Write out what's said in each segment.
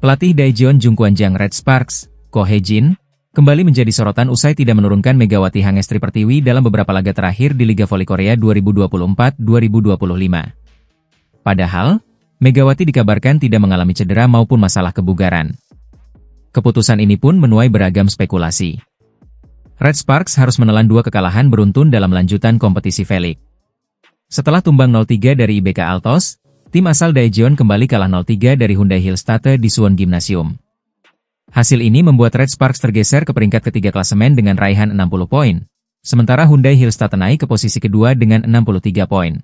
Pelatih Daejeon Jungkwanjang Red Sparks, Ko Hye-jin, kembali menjadi sorotan usai tidak menurunkan Megawati Hangestri Pertiwi dalam beberapa laga terakhir di Liga Voli Korea 2024-2025. Padahal, Megawati dikabarkan tidak mengalami cedera maupun masalah kebugaran. Keputusan ini pun menuai beragam spekulasi. Red Sparks harus menelan 2 kekalahan beruntun dalam lanjutan kompetisi V-League. Setelah tumbang 0-3 dari IBK Altos, tim asal Daejeon kembali kalah 0-3 dari Hyundai Hillstatte di Suwon Gymnasium. Hasil ini membuat Red Sparks tergeser ke peringkat ketiga klasemen dengan raihan 60 poin, sementara Hyundai Hillstatte naik ke posisi kedua dengan 63 poin.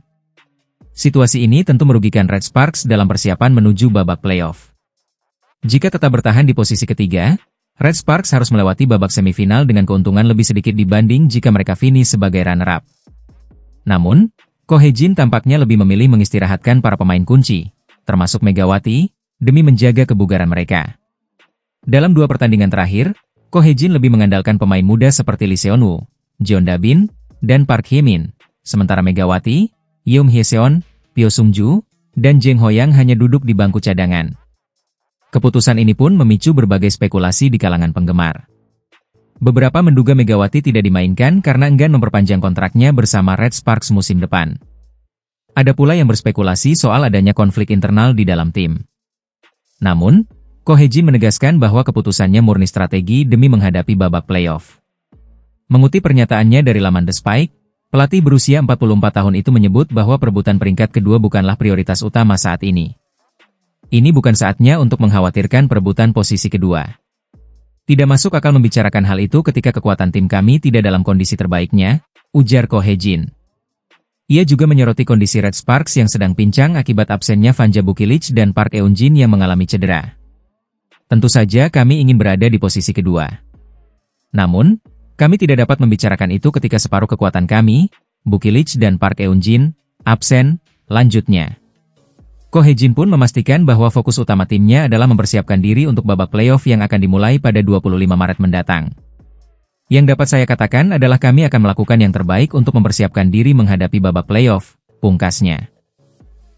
Situasi ini tentu merugikan Red Sparks dalam persiapan menuju babak playoff. Jika tetap bertahan di posisi ketiga, Red Sparks harus melewati babak semifinal dengan keuntungan lebih sedikit dibanding jika mereka finish sebagai runner-up. Namun, Ko Hye-jin tampaknya lebih memilih mengistirahatkan para pemain kunci, termasuk Megawati, demi menjaga kebugaran mereka. Dalam 2 pertandingan terakhir, Ko Hye-jin lebih mengandalkan pemain muda seperti Lee Seon-woo, Jeon Da-bin, dan Park Hye-min, sementara Megawati, Yoon Hye-seon, Pyo Sung-ju, dan Jang Ho-yang hanya duduk di bangku cadangan. Keputusan ini pun memicu berbagai spekulasi di kalangan penggemar. Beberapa menduga Megawati tidak dimainkan karena enggan memperpanjang kontraknya bersama Red Sparks musim depan. Ada pula yang berspekulasi soal adanya konflik internal di dalam tim. Namun, Ko Hye-jin menegaskan bahwa keputusannya murni strategi demi menghadapi babak playoff. Mengutip pernyataannya dari laman The Spike, pelatih berusia 44 tahun itu menyebut bahwa perebutan peringkat kedua bukanlah prioritas utama saat ini. Ini bukan saatnya untuk mengkhawatirkan perebutan posisi kedua. Tidak masuk akal membicarakan hal itu ketika kekuatan tim kami tidak dalam kondisi terbaiknya, ujar Ko Hye-jin. Ia juga menyoroti kondisi Red Sparks yang sedang pincang akibat absennya Vanja Bukilic dan Park Eun-jin yang mengalami cedera. Tentu saja kami ingin berada di posisi kedua. Namun, kami tidak dapat membicarakan itu ketika separuh kekuatan kami, Bukilic dan Park Eun-jin, absen, lanjutnya. Ko Hye-jin pun memastikan bahwa fokus utama timnya adalah mempersiapkan diri untuk babak playoff yang akan dimulai pada 25 Maret mendatang. Yang dapat saya katakan adalah kami akan melakukan yang terbaik untuk mempersiapkan diri menghadapi babak playoff, pungkasnya.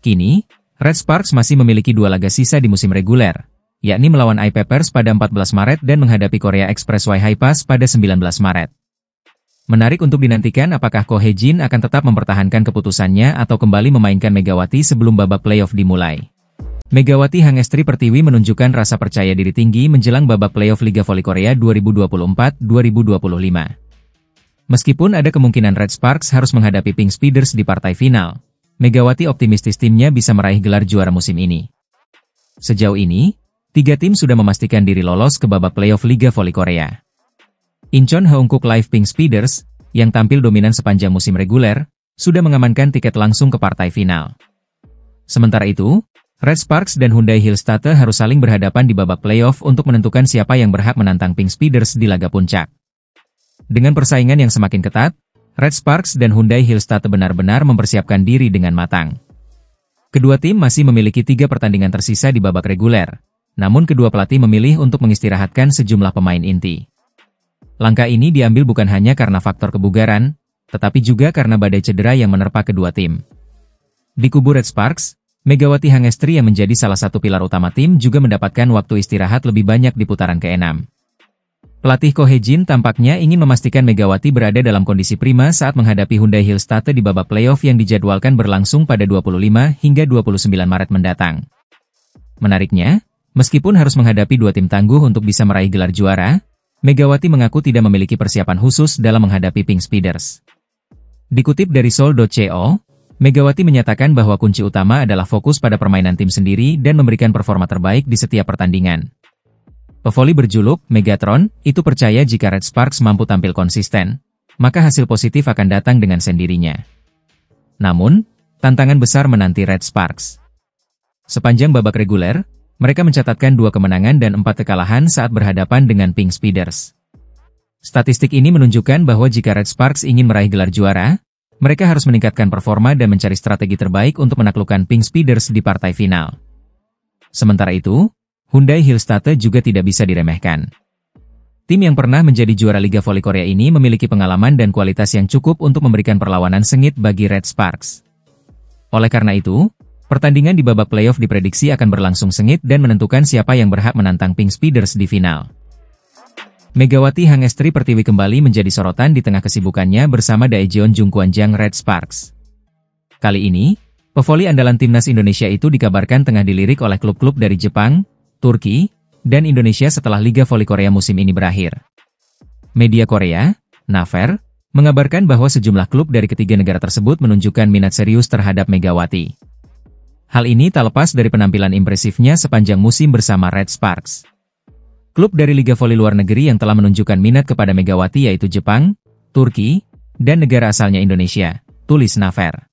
Kini, Red Sparks masih memiliki 2 laga sisa di musim reguler, yakni melawan I-Papers pada 14 Maret dan menghadapi Korea Expressway Hi-Pass pada 19 Maret. Menarik untuk dinantikan apakah Ko Hye-jin akan tetap mempertahankan keputusannya atau kembali memainkan Megawati sebelum babak playoff dimulai. Megawati Hangestri Pertiwi menunjukkan rasa percaya diri tinggi menjelang babak playoff Liga Voli Korea 2024-2025. Meskipun ada kemungkinan Red Sparks harus menghadapi Pink Speeders di partai final, Megawati optimistis timnya bisa meraih gelar juara musim ini. Sejauh ini, 3 tim sudah memastikan diri lolos ke babak playoff Liga Voli Korea. Incheon Haeunkook Live Pink Speeders, yang tampil dominan sepanjang musim reguler, sudah mengamankan tiket langsung ke partai final. Sementara itu, Red Sparks dan Hyundai Hillstatte harus saling berhadapan di babak playoff untuk menentukan siapa yang berhak menantang Pink Speeders di laga puncak. Dengan persaingan yang semakin ketat, Red Sparks dan Hyundai Hillstatte benar-benar mempersiapkan diri dengan matang. Kedua tim masih memiliki 3 pertandingan tersisa di babak reguler, namun kedua pelatih memilih untuk mengistirahatkan sejumlah pemain inti. Langkah ini diambil bukan hanya karena faktor kebugaran, tetapi juga karena badai cedera yang menerpa kedua tim. Di kubu Red Sparks, Megawati Hangestri yang menjadi salah satu pilar utama tim juga mendapatkan waktu istirahat lebih banyak di putaran ke-6. Pelatih Ko Hye-jin tampaknya ingin memastikan Megawati berada dalam kondisi prima saat menghadapi Hyundai Hillstatte di babak playoff yang dijadwalkan berlangsung pada 25 hingga 29 Maret mendatang. Menariknya, meskipun harus menghadapi 2 tim tangguh untuk bisa meraih gelar juara, Megawati mengaku tidak memiliki persiapan khusus dalam menghadapi Pink Speeders. Dikutip dari Seoul.co, Megawati menyatakan bahwa kunci utama adalah fokus pada permainan tim sendiri dan memberikan performa terbaik di setiap pertandingan. Pevoli berjuluk Megatron itu percaya jika Red Sparks mampu tampil konsisten, maka hasil positif akan datang dengan sendirinya. Namun, tantangan besar menanti Red Sparks. Sepanjang babak reguler, mereka mencatatkan 2 kemenangan dan 4 kekalahan saat berhadapan dengan Pink Speeders. Statistik ini menunjukkan bahwa jika Red Sparks ingin meraih gelar juara, mereka harus meningkatkan performa dan mencari strategi terbaik untuk menaklukkan Pink Speeders di partai final. Sementara itu, Hyundai Hillstatte juga tidak bisa diremehkan. Tim yang pernah menjadi juara Liga Voli Korea ini memiliki pengalaman dan kualitas yang cukup untuk memberikan perlawanan sengit bagi Red Sparks. Oleh karena itu, Pertandingan di babak playoff diprediksi akan berlangsung sengit dan menentukan siapa yang berhak menantang Pink Speeders di final. Megawati Hangestri Pertiwi kembali menjadi sorotan di tengah kesibukannya bersama Daejeon Jungkwanjang Red Sparks. Kali ini, pevoli andalan timnas Indonesia itu dikabarkan tengah dilirik oleh klub-klub dari Jepang, Turki, dan Indonesia setelah Liga Voli Korea musim ini berakhir. Media Korea, Naver, mengabarkan bahwa sejumlah klub dari ketiga negara tersebut menunjukkan minat serius terhadap Megawati. Hal ini tak lepas dari penampilan impresifnya sepanjang musim bersama Red Sparks. Klub dari Liga Voli luar negeri yang telah menunjukkan minat kepada Megawati yaitu Jepang, Turki, dan negara asalnya Indonesia, tulis Naver.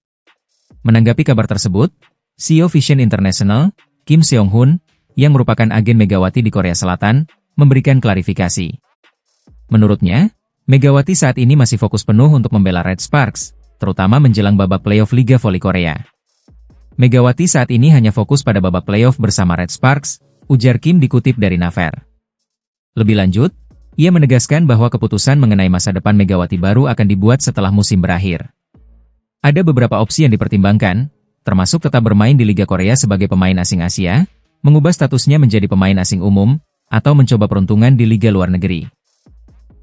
Menanggapi kabar tersebut, CEO Vision International, Kim Seong-hun, yang merupakan agen Megawati di Korea Selatan, memberikan klarifikasi. Menurutnya, Megawati saat ini masih fokus penuh untuk membela Red Sparks, terutama menjelang babak playoff Liga Voli Korea. Megawati saat ini hanya fokus pada babak playoff bersama Red Sparks, ujar Kim dikutip dari Naver. Lebih lanjut, ia menegaskan bahwa keputusan mengenai masa depan Megawati baru akan dibuat setelah musim berakhir. Ada beberapa opsi yang dipertimbangkan, termasuk tetap bermain di Liga Korea sebagai pemain asing Asia, mengubah statusnya menjadi pemain asing umum, atau mencoba peruntungan di Liga luar negeri.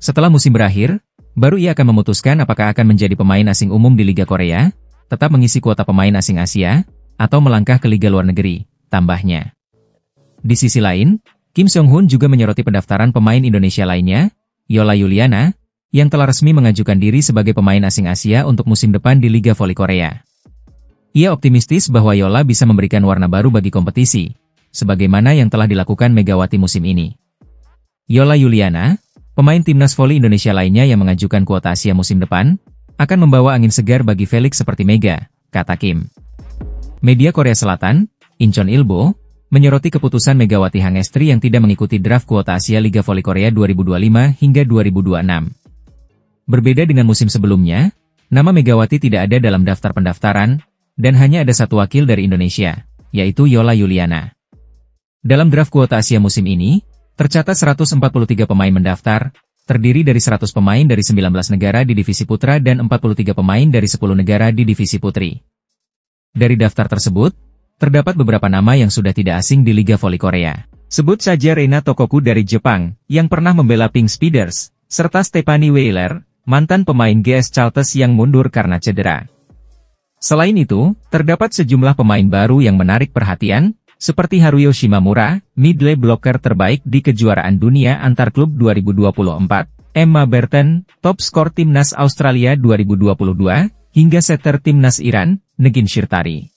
Setelah musim berakhir, baru ia akan memutuskan apakah akan menjadi pemain asing umum di Liga Korea, tetap mengisi kuota pemain asing Asia, atau melangkah ke Liga luar negeri, tambahnya. Di sisi lain, Kim Seong-hun juga menyoroti pendaftaran pemain Indonesia lainnya, Yola Yuliana, yang telah resmi mengajukan diri sebagai pemain asing Asia untuk musim depan di Liga Voli Korea. Ia optimistis bahwa Yola bisa memberikan warna baru bagi kompetisi, sebagaimana yang telah dilakukan Megawati musim ini. Yola Yuliana, pemain timnas voli Indonesia lainnya yang mengajukan kuota Asia musim depan, akan membawa angin segar bagi Felix seperti Mega, kata Kim. Media Korea Selatan, Incheon Ilbo, menyoroti keputusan Megawati Hangestri yang tidak mengikuti draft kuota Asia Liga Voli Korea 2025 hingga 2026. Berbeda dengan musim sebelumnya, nama Megawati tidak ada dalam daftar pendaftaran, dan hanya ada satu wakil dari Indonesia, yaitu Yola Yuliana. Dalam draft kuota Asia musim ini, tercatat 143 pemain mendaftar, terdiri dari 100 pemain dari 19 negara di divisi putra dan 43 pemain dari 10 negara di divisi putri. Dari daftar tersebut, terdapat beberapa nama yang sudah tidak asing di Liga Voli Korea. Sebut saja Reina Tokoku dari Jepang, yang pernah membela Pink Speeders, serta Stephanie Weiler, mantan pemain GS Chalters yang mundur karena cedera. Selain itu, terdapat sejumlah pemain baru yang menarik perhatian, seperti Haruyo Shimamura, middle blocker terbaik di kejuaraan dunia antar klub 2024, Emma Berten, top skor timnas Australia 2022, hingga setter timnas Iran, Negin Shirtari.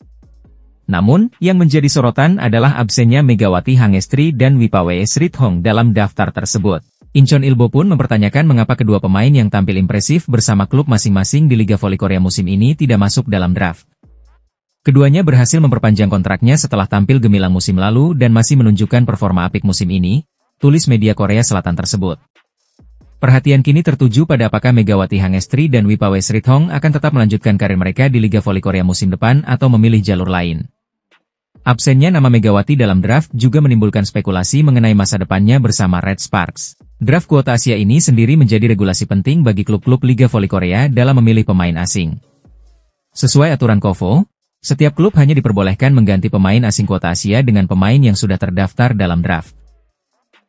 Namun, yang menjadi sorotan adalah absennya Megawati Hangestri dan Wipawe Srithong dalam daftar tersebut. Incheon Ilbo pun mempertanyakan mengapa kedua pemain yang tampil impresif bersama klub masing-masing di Liga Voli Korea musim ini tidak masuk dalam draft. Keduanya berhasil memperpanjang kontraknya setelah tampil gemilang musim lalu dan masih menunjukkan performa apik musim ini, tulis media Korea Selatan tersebut. Perhatian kini tertuju pada apakah Megawati Hangestri dan Wipawe Srithong akan tetap melanjutkan karir mereka di Liga Voli Korea musim depan atau memilih jalur lain. Absennya nama Megawati dalam draft juga menimbulkan spekulasi mengenai masa depannya bersama Red Sparks. Draft kuota Asia ini sendiri menjadi regulasi penting bagi klub-klub Liga Voli Korea dalam memilih pemain asing. Sesuai aturan KOVO, setiap klub hanya diperbolehkan mengganti pemain asing kuota Asia dengan pemain yang sudah terdaftar dalam draft.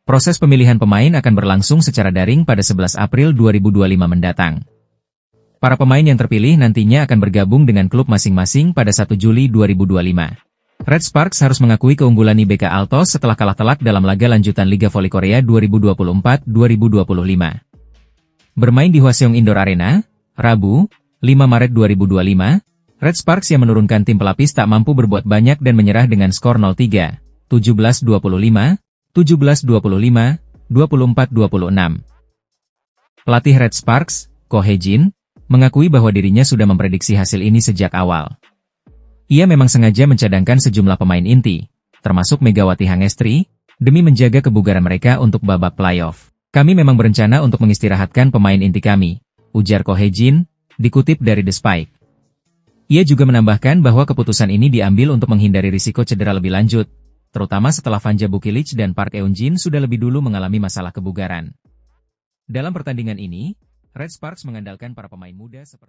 Proses pemilihan pemain akan berlangsung secara daring pada 11 April 2025 mendatang. Para pemain yang terpilih nantinya akan bergabung dengan klub masing-masing pada 1 Juli 2025. Red Sparks harus mengakui keunggulan IBK Altos setelah kalah telak dalam laga lanjutan Liga Voli Korea 2024-2025. Bermain di Hwaseong Indoor Arena, Rabu, 5 Maret 2025, Red Sparks yang menurunkan tim pelapis tak mampu berbuat banyak dan menyerah dengan skor 0-3, 17-25, 17-25, 24-26. Pelatih Red Sparks, Ko Hae-jin, mengakui bahwa dirinya sudah memprediksi hasil ini sejak awal. Ia memang sengaja mencadangkan sejumlah pemain inti, termasuk Megawati Hangestri, demi menjaga kebugaran mereka untuk babak playoff. Kami memang berencana untuk mengistirahatkan pemain inti kami, ujar Ko Hae-jin, dikutip dari The Spike. Ia juga menambahkan bahwa keputusan ini diambil untuk menghindari risiko cedera lebih lanjut, terutama setelah Vanja Bukilic dan Park Eun-jin sudah lebih dulu mengalami masalah kebugaran. Dalam pertandingan ini, Red Sparks mengandalkan para pemain muda seperti